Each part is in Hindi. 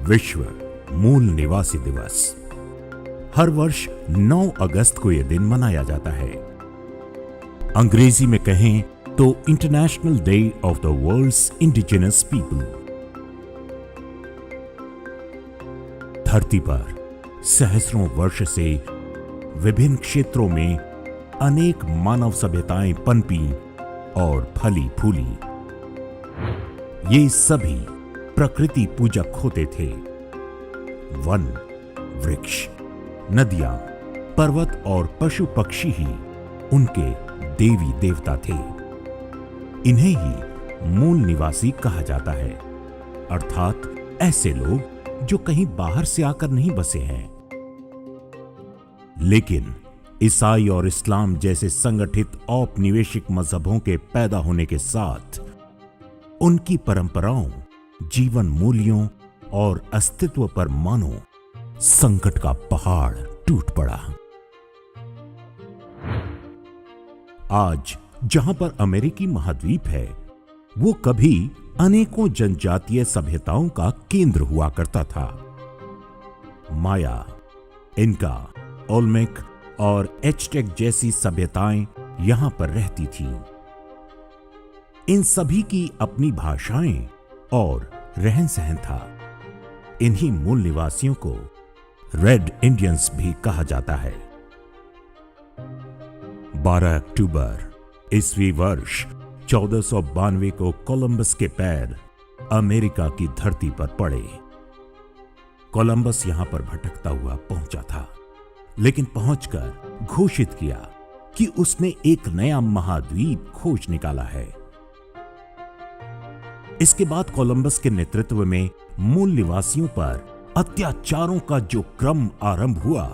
विश्व मूल निवासी दिवस। हर वर्ष 9 अगस्त को यह दिन मनाया जाता है। अंग्रेजी में कहें तो international day of the world's indigenous people. धरती पर सहस्रों वर्ष से विभिन्न क्षेत्रों में अनेक मानव सभ्यताएं पनपी और फली फूली। ये सभी प्रकृति पूजक होते थे। वन, वृक्ष, नदियां, पर्वत और पशु पक्षी ही उनके देवी देवता थे। इन्हें ही मूल निवासी कहा जाता है, अर्थात ऐसे लोग जो कहीं बाहर से आकर नहीं बसे हैं। लेकिन ईसाई और इस्लाम जैसे संगठित औपनिवेशिक मजहबों के पैदा होने के साथ उनकी परंपराओं, जीवन मूल्यों और अस्तित्व पर मानो संकट का पहाड़ टूट पड़ा। आज जहां पर अमेरिकी महाद्वीप है, वो कभी अनेकों जनजातीय सभ्यताओं का केंद्र हुआ करता था। माया, इनका, ओल्मेक और एज़टेक जैसी सभ्यताएं यहां पर रहती थीं। इन सभी की अपनी भाषाएं और रहन सहन था। इन्हीं मूल निवासियों को रेड इंडियंस भी कहा जाता है। 12 अक्टूबर ईस्वी वर्ष 1492 को कोलंबस के पैर अमेरिका की धरती पर पड़े। कोलंबस यहां पर भटकता हुआ पहुंचा था, लेकिन पहुंचकर घोषित किया कि उसने एक नया महाद्वीप खोज निकाला है। इसके बाद कोलंबस के नेतृत्व में मूल निवासियों पर अत्याचारों का जो क्रम आरंभ हुआ,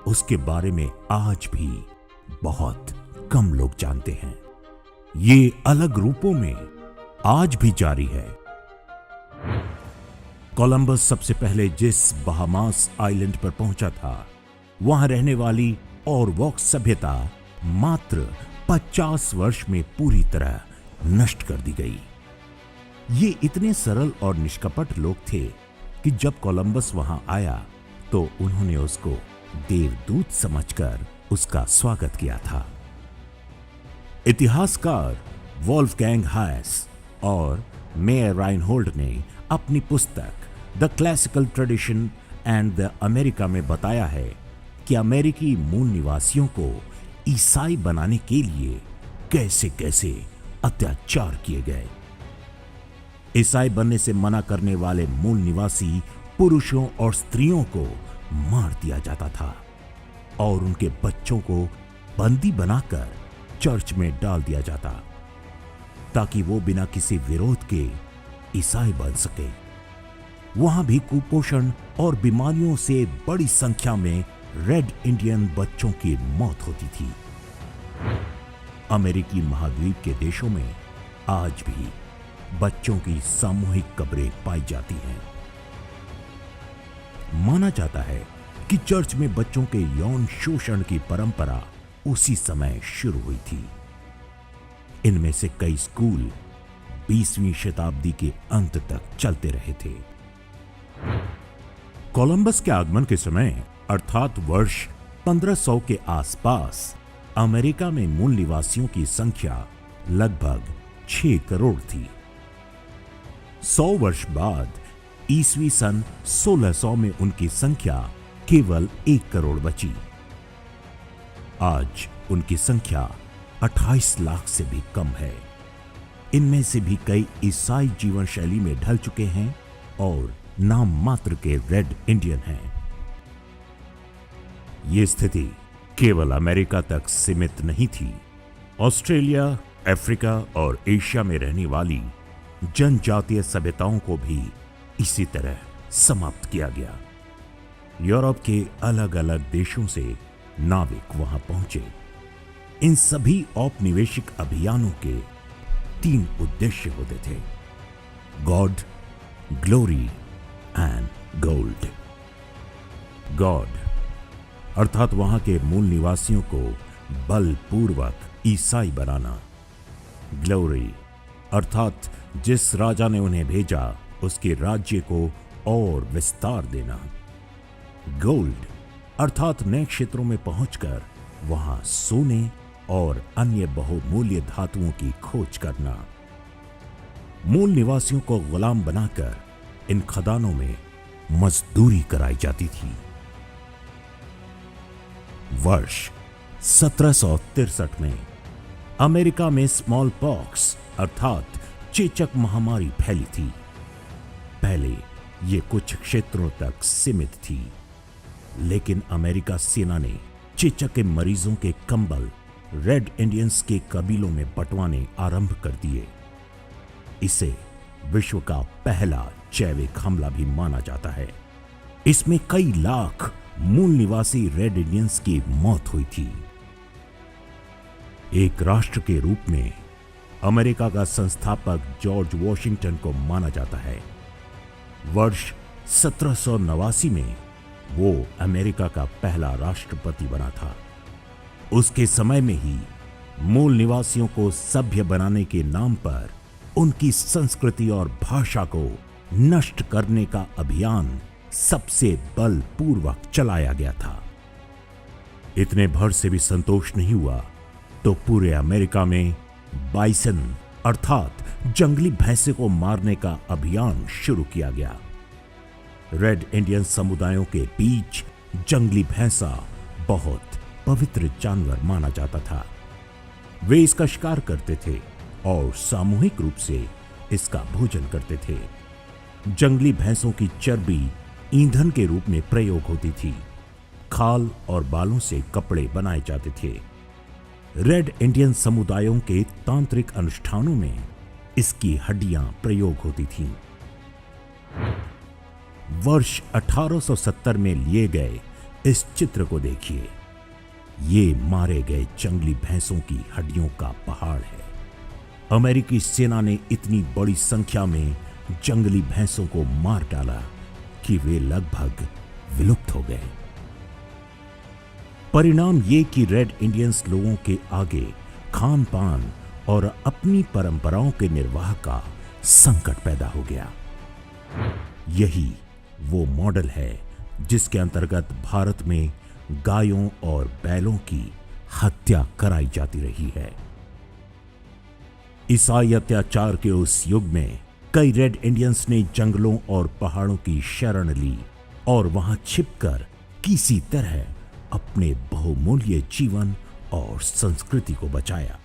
उसके बारे में आज भी बहुत कम लोग जानते हैं। ये अलग रूपों में आज भी जारी है। कोलंबस सबसे पहले जिस बहामास आइलैंड पर पहुंचा था, वहां रहने वाली ओरवॉक सभ्यता मात्र 50 वर्ष में पूरी तरह नष्ट कर दी गई। ये इतने सरल और निष्कपट लोग थे कि जब कोलंबस वहां आया तो उन्होंने उसको देवदूत समझकर उसका स्वागत किया था। इतिहासकार वोल्फगैंग हायस और मेयर राइनहोल्ड ने अपनी पुस्तक the classical tradition and the America में बताया है कि अमेरिकी मूल निवासियों को ईसाई बनाने के लिए कैसे कैसे अत्याचार किए गए। ईसाई बनने से मना करने वाले मूल निवासी पुरुषों और स्त्रियों को मार दिया जाता था और उनके बच्चों को बंदी बनाकर चर्च में डाल दिया जाता, ताकि वो बिना किसी विरोध के ईसाई बन सके। वहां भी कुपोषण और बीमारियों से बड़ी संख्या में रेड इंडियन बच्चों की मौत होती थी। अमेरिकी महाद्वीप के देशों में आज भी बच्चों की सामूहिक कब्रें पाई जाती हैं। माना जाता है कि चर्च में बच्चों के यौन शोषण की परंपरा उसी समय शुरू हुई थी। इनमें से कई स्कूल 20वीं शताब्दी के अंत तक चलते रहे थे। कोलंबस के आगमन के समय अर्थात वर्ष 1500 के आसपास अमेरिका में मूल निवासियों की संख्या लगभग 6 करोड़ थी। 100 वर्ष बाद ईस्वी सन 1600 में उनकी संख्या केवल 1 करोड़ बची। आज उनकी संख्या 28 लाख से भी कम है। इनमें से भी कई ईसाई जीवन शैली में ढल चुके हैं और नाम मात्र के रेड इंडियन हैं। ये स्थिति केवल अमेरिका तक सीमित नहीं थी। ऑस्ट्रेलिया, अफ्रीका और एशिया में रहने वाली जनजातीय सभ्यताओं को भी इसी तरह समाप्त किया गया। यूरोप के अलग अलग देशों से नाविक वहां पहुंचे। इन सभी औपनिवेशिक अभियानों के 3 उद्देश्य होते थे: God, glory and gold. God अर्थात वहां के मूल निवासियों को बलपूर्वक ईसाई बनाना। ग्लोरी अर्थात जिस राजा ने उन्हें भेजा उसके राज्य को और विस्तार देना। गोल्ड अर्थात नए क्षेत्रों में पहुंचकर वहां सोने और अन्य बहुमूल्य धातुओं की खोज करना। मूल निवासियों को गुलाम बनाकर इन खदानों में मजदूरी कराई जाती थी। वर्ष 1763 में अमेरिका में स्मॉल पॉक्स अर्थात चेचक महामारी फैली थी। पहले ये कुछ क्षेत्रों तक सीमित थी, लेकिन अमेरिका सेना ने चेचक के मरीजों के कंबल रेड इंडियंस के कबीलों में बंटवाने आरंभ कर दिए। इसे विश्व का पहला जैविक हमला भी माना जाता है। इसमें कई लाख मूल निवासी रेड इंडियंस की मौत हुई थी। एक राष्ट्र के रूप में अमेरिका का संस्थापक जॉर्ज वॉशिंगटन को माना जाता है। वर्ष 1789 में वो अमेरिका का पहला राष्ट्रपति बना था। उसके समय में ही मूल निवासियों को सभ्य बनाने के नाम पर उनकी संस्कृति और भाषा को नष्ट करने का अभियान सबसे बलपूर्वक चलाया गया था। इतने भर से भी संतोष नहीं हुआ तो पूरे अमेरिका में बाइसन अर्थात जंगली भैंसे को मारने का अभियान शुरू किया गया। रेड इंडियन समुदायों के बीच जंगली भैंसा बहुत पवित्र जानवर माना जाता था। वे इसका शिकार करते थे और सामूहिक रूप से इसका भोजन करते थे। जंगली भैंसों की चर्बी ईंधन के रूप में प्रयोग होती थी। खाल और बालों से कपड़े बनाए जाते थे। रेड इंडियन समुदायों के तांत्रिक अनुष्ठानों में इसकी हड्डियां प्रयोग होती थीं। वर्ष 1870 में लिए गए इस चित्र को देखिए। ये मारे गए जंगली भैंसों की हड्डियों का पहाड़ है। अमेरिकी सेना ने इतनी बड़ी संख्या में जंगली भैंसों को मार डाला कि वे लगभग विलुप्त हो गए। परिणाम ये कि रेड इंडियंस लोगों के आगे खान पान और अपनी परंपराओं के निर्वाह का संकट पैदा हो गया। यही वो मॉडल है जिसके अंतर्गत भारत में गायों और बैलों की हत्या कराई जाती रही है। ईसाई अत्याचार के उस युग में कई रेड इंडियंस ने जंगलों और पहाड़ों की शरण ली और वहां छिपकर किसी तरह अपने बहुमूल्य जीवन और संस्कृति को बचाया।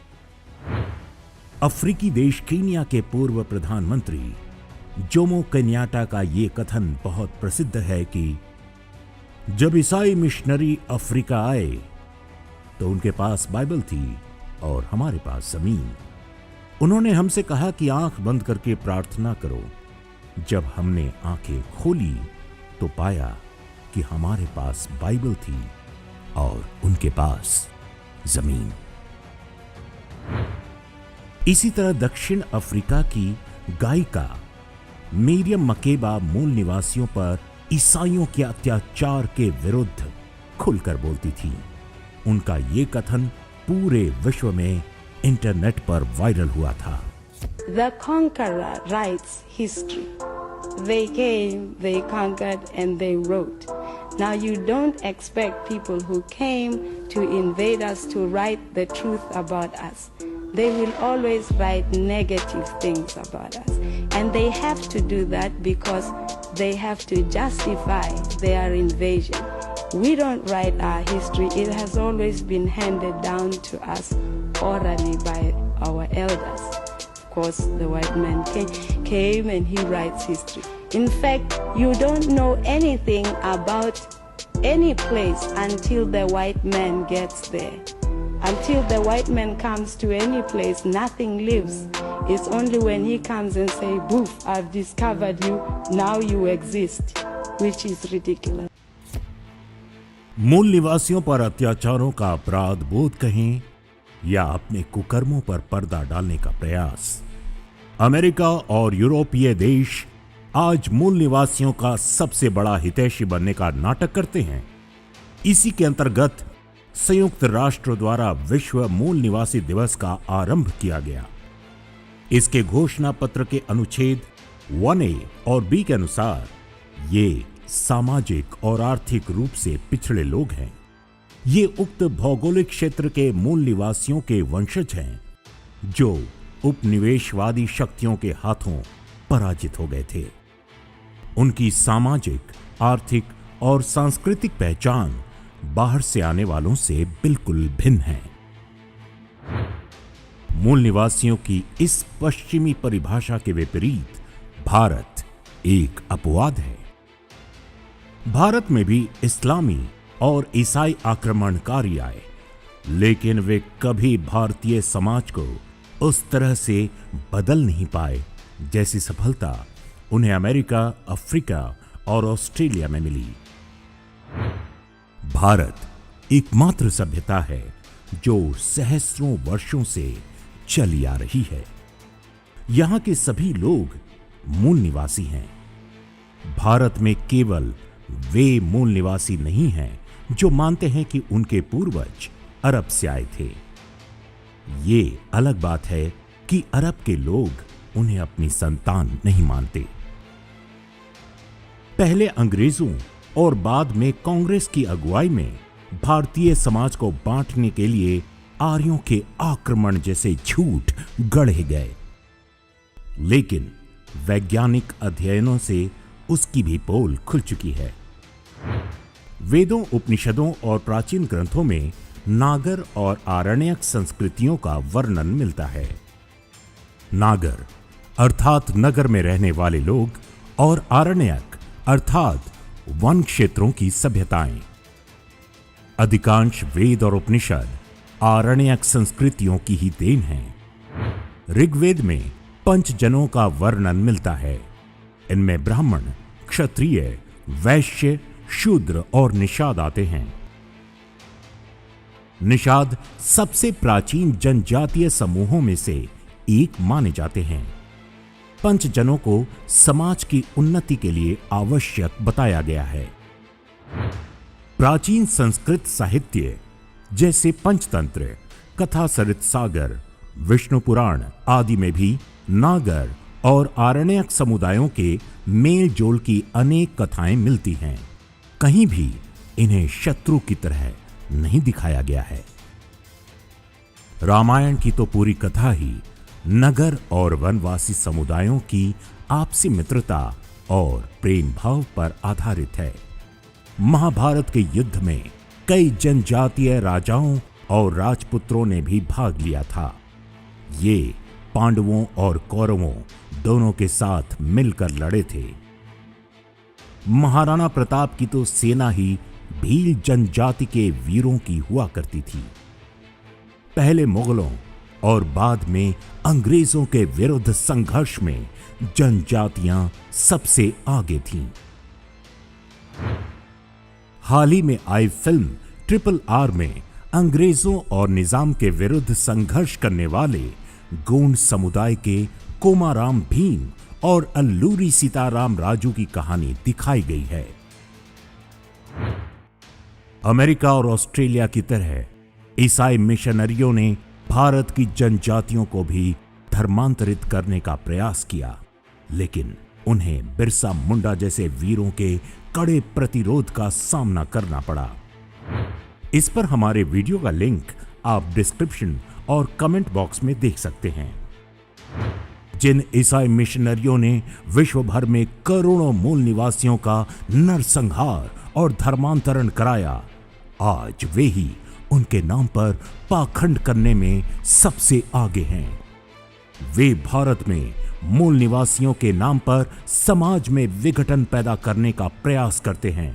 अफ्रीकी देश कीनिया के पूर्व प्रधानमंत्री जोमो केन्याटा का यह कथन बहुत प्रसिद्ध है कि जब ईसाई मिशनरी अफ्रीका आए तो उनके पास बाइबल थी और हमारे पास जमीन। उन्होंने हमसे कहा कि आंख बंद करके प्रार्थना करो। जब हमने आंखें खोली तो पाया कि हमारे पास बाइबल थी और उनके पास जमीन। इसी तरह दक्षिण अफ्रीका की गायिका मिरियम मकेबा मूल निवासियों पर ईसाइयों के अत्याचार के विरुद्ध खुलकर बोलती थी। उनका ये कथन पूरे विश्व में इंटरनेट पर वायरल हुआ था। The conqueror writes history. They came, they conquered, and they wrote. Now you don't expect people who came to invade us to write the truth about us. They will always write negative things about us. And they have to do that because they have to justify their invasion. We don't write our history. It has always been handed down to us orally by our elders. Of course, the white man came and he writes history. In fact, you don't know anything about any place until the white man gets there. Until the white man comes to any place, nothing lives. It's only when he comes and say, "Boof, I've discovered you, now you exist," which is ridiculous. मूल निवासियों पर अत्याचारों का अपराध बोध कहें या अपने कुकर्मों पर पर्दा डालने का प्रयास, अमेरिका और यूरोपीय देश आज मूल निवासियों का सबसे बड़ा हितैषी बनने का नाटक करते हैं। इसी के अंतर्गत संयुक्त राष्ट्र द्वारा विश्व मूल निवासी दिवस का आरंभ किया गया। इसके घोषणा पत्र के अनुच्छेद 1A और B के अनुसार ये सामाजिक और आर्थिक रूप से पिछड़े लोग हैं। ये उक्त भौगोलिक क्षेत्र के मूल निवासियों के वंशज हैं जो उपनिवेशवादी शक्तियों के हाथों पराजित हो गए थे। उनकी सामाजिक, आर्थिक और सांस्कृतिक पहचान बाहर से आने वालों से बिल्कुल भिन्न है। मूल निवासियों की इस पश्चिमी परिभाषा के विपरीत भारत एक अपवाद है। भारत में भी इस्लामी और ईसाई आक्रमणकारी आए, लेकिन वे कभी भारतीय समाज को उस तरह से बदल नहीं पाए जैसी सफलता उन्हें अमेरिका, अफ्रीका और ऑस्ट्रेलिया में मिली। भारत एकमात्र सभ्यता है जो सहस्रों वर्षों से चली आ रही है। यहां के सभी लोग मूल निवासी हैं। भारत में केवल वे मूल निवासी नहीं हैं जो मानते हैं कि उनके पूर्वज अरब से आए थे। ये अलग बात है कि अरब के लोग उन्हें अपनी संतान नहीं मानते। पहले अंग्रेजों और बाद में कांग्रेस की अगुवाई में भारतीय समाज को बांटने के लिए आर्यों के आक्रमण जैसे झूठ गढ़े गए, लेकिन वैज्ञानिक अध्ययनों से उसकी भी पोल खुल चुकी है। वेदों, उपनिषदों और प्राचीन ग्रंथों में नागर और आरण्यक संस्कृतियों का वर्णन मिलता है। नागर अर्थात नगर में रहने वाले लोग और आरण्यक अर्थात वन क्षेत्रों की सभ्यताएं। अधिकांश वेद और उपनिषद आरण्यक संस्कृतियों की ही देन हैं। ऋग्वेद में पंचजनों का वर्णन मिलता है। इनमें ब्राह्मण, क्षत्रिय, वैश्य, शूद्र और निषाद आते हैं। निषाद सबसे प्राचीन जनजातीय समूहों में से एक माने जाते हैं। पंचजनों को समाज की उन्नति के लिए आवश्यक बताया गया है। प्राचीन संस्कृत साहित्य जैसे पंचतंत्र, कथासरित सागर, विष्णु पुराण आदि में भी नागर और आरण्यक समुदायों के मेल जोल की अनेक कथाएं मिलती हैं। कहीं भी इन्हें शत्रु की तरह नहीं दिखाया गया है। रामायण की तो पूरी कथा ही नगर और वनवासी समुदायों की आपसी मित्रता और प्रेम भाव पर आधारित है। महाभारत के युद्ध में कई जनजातीय राजाओं और राजपुत्रों ने भी भाग लिया था। ये पांडवों और कौरवों दोनों के साथ मिलकर लड़े थे। महाराणा प्रताप की तो सेना ही भील जनजाति के वीरों की हुआ करती थी। पहले मुगलों और बाद में अंग्रेजों के विरुद्ध संघर्ष में जनजातियां सबसे आगे थीं। हाल ही में आई फिल्म RRR में अंग्रेजों और निजाम के विरुद्ध संघर्ष करने वाले गोंड समुदाय के कोमाराम भीम और अल्लूरी सीताराम राजू की कहानी दिखाई गई है। अमेरिका और ऑस्ट्रेलिया की तरह ईसाई मिशनरियों ने भारत की जनजातियों को भी धर्मांतरित करने का प्रयास किया, लेकिन उन्हें बिरसा मुंडा जैसे वीरों के कड़े प्रतिरोध का सामना करना पड़ा। इस पर हमारे वीडियो का लिंक आप डिस्क्रिप्शन और कमेंट बॉक्स में देख सकते हैं। जिन ईसाई मिशनरियों ने विश्व भर में करोड़ों मूल निवासियों का नरसंहार और धर्मांतरण कराया, आज वे ही उनके नाम पर पाखंड करने में सबसे आगे हैं। वे भारत में मूल निवासियों के नाम पर समाज में विघटन पैदा करने का प्रयास करते हैं।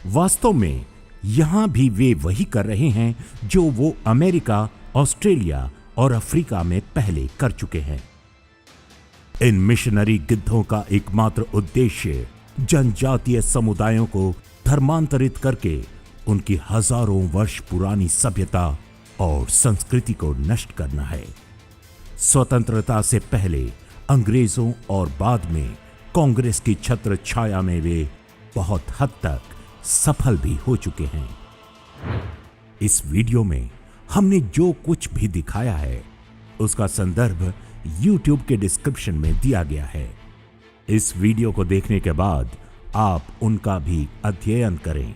वास्तव में यहां भी वे वही कर रहे हैं जो वो अमेरिका, ऑस्ट्रेलिया और अफ्रीका में पहले कर चुके हैं। इन मिशनरी गिद्धों का एकमात्र उद्देश्य जनजातीय समुदायों को धर्मांतरित करके उनकी हजारों वर्ष पुरानी सभ्यता और संस्कृति को नष्ट करना है। स्वतंत्रता से पहले अंग्रेजों और बाद में कांग्रेस की छत्र छाया में वे बहुत हद तक सफल भी हो चुके हैं। इस वीडियो में हमने जो कुछ भी दिखाया है उसका संदर्भ YouTube के डिस्क्रिप्शन में दिया गया है। इस वीडियो को देखने के बाद आप उनका भी अध्ययन करें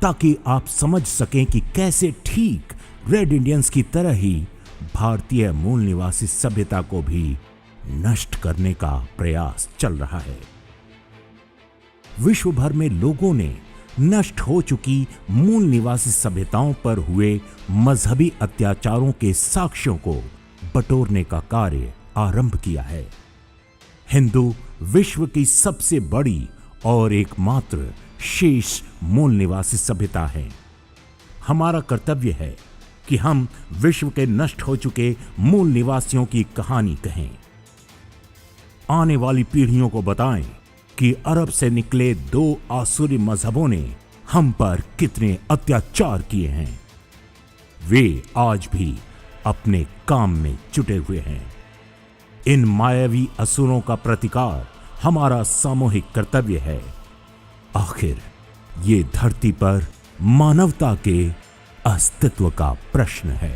ताकि आप समझ सकें कि कैसे ठीक रेड इंडियंस की तरह ही भारतीय मूल निवासी सभ्यता को भी नष्ट करने का प्रयास चल रहा है। विश्व भर में लोगों ने नष्ट हो चुकी मूल निवासी सभ्यताओं पर हुए मजहबी अत्याचारों के साक्ष्यों को बटोरने का कार्य आरंभ किया है। हिंदू विश्व की सबसे बड़ी और एकमात्र शेष मूल निवासी सभ्यता है। हमारा कर्तव्य है कि हम विश्व के नष्ट हो चुके मूल निवासियों की कहानी कहें, आने वाली पीढ़ियों को बताएं कि अरब से निकले 2 आसुरी मजहबों ने हम पर कितने अत्याचार किए हैं। वे आज भी अपने काम में जुटे हुए हैं। इन मायावी असुरों का प्रतिकार हमारा सामूहिक कर्तव्य है। आखिर ये धरती पर मानवता के अस्तित्व का प्रश्न है।